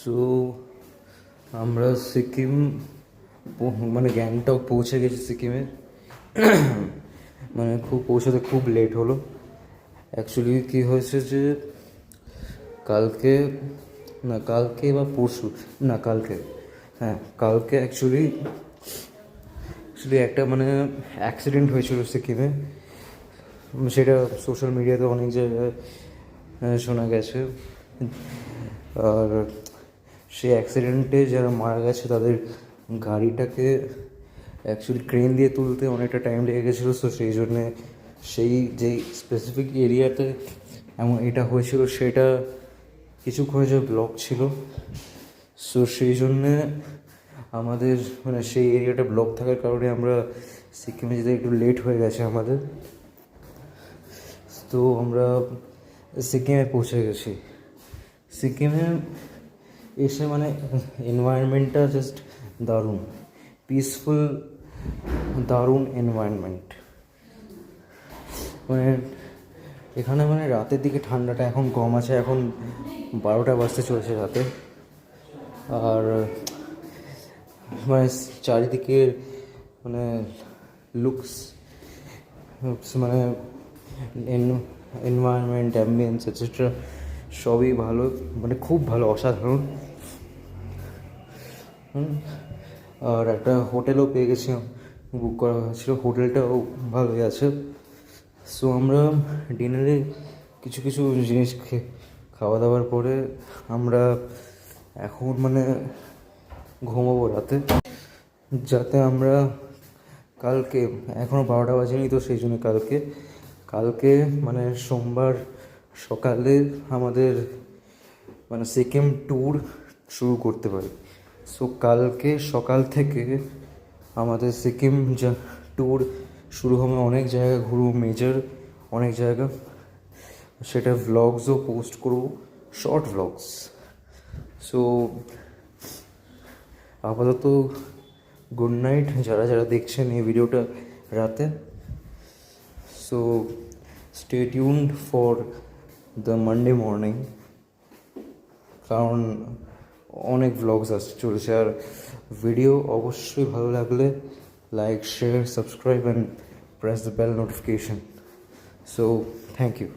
So আমরা সিকিম মানে গ্যাংটক পৌঁছে গেছি সিকিমে। মানে পৌঁছাতে খুব লেট হলো। অ্যাকচুয়ালি কী হয়েছে যে কালকে বা পরশু, কালকে, হ্যাঁ কালকে অ্যাকচুয়ালি একটা মানে অ্যাক্সিডেন্ট হয়েছিল সিকিমে। সেটা সোশ্যাল মিডিয়াতে অনেক জায়গায় শোনা গেছে। আর সেই অ্যাক্সিডেন্টে যারা মারা গেছে তাদের গাড়িটাকে অ্যাকচুয়ালি ক্রেন দিয়ে তুলতে অনেকটা টাইম লেগে গেছিলো। সো সেই জন্যে যেই স্পেসিফিক এরিয়াতে এটা হয়েছিল সেটা কিছুক্ষণের জন্য ব্লক ছিল। সো সেই জন্যে আমাদের মানে সেই এরিয়াটা ব্লক থাকার কারণে আমরা সিকিমে যেতে একটু লেট হয়ে গেছে আমাদের। তো আমরা সিকিমে পৌঁছে গেছি। সিকিমে এসে মানে এনভায়রনমেন্টটা জাস্ট দারুণ, পিসফুল, দারুণ এনভায়রনমেন্ট। মানে এখানে মানে রাতের দিকে ঠান্ডাটা এখন কম আছে, এখন 12টা বাজতে চলছে রাতে। আর মানে চারিদিকে মানে লুকস মানে এনভায়রনমেন্ট, অ্যাম্বিয়েন্স এটসেট্রা সবই ভালো, মানে খুব ভালো, অসাধারণ। আর একটা হোটেলও পেয়ে গেছিলাম, বুক করা হয়েছিল, হোটেলটাও ভালোই আছে। সো আমরা ডিনারে কিছু কিছু জিনিস খাওয়া দাওয়ার পরে আমরা এখন মানে ঘুমোবো রাতে, যাতে আমরা কালকে, এখনও 12টা বাজেনি তো সেই জন্য কালকে মানে সোমবার সকালে আমাদের মানে সিকিম ট্যুর শুরু করতে পারি। সো কালকে সকাল থেকে আমাদের সিকিম ট্যুর শুরু হবে, অনেক জায়গা ঘুরবো, অনেক জায়গা। সেটা ভ্লগসও পোস্ট করবো, শর্ট ভ্লগস। সো আপাতত গুড নাইট যারা যারা দেখছেন এই ভিডিওটা রাতে। So stay tuned for the Monday morning, কারণ অনেক ভ্লগস আসতে চলেছে। আর ভিডিও অবশ্যই ভালো লাগলে like, share, subscribe and press the bell notification. So thank you.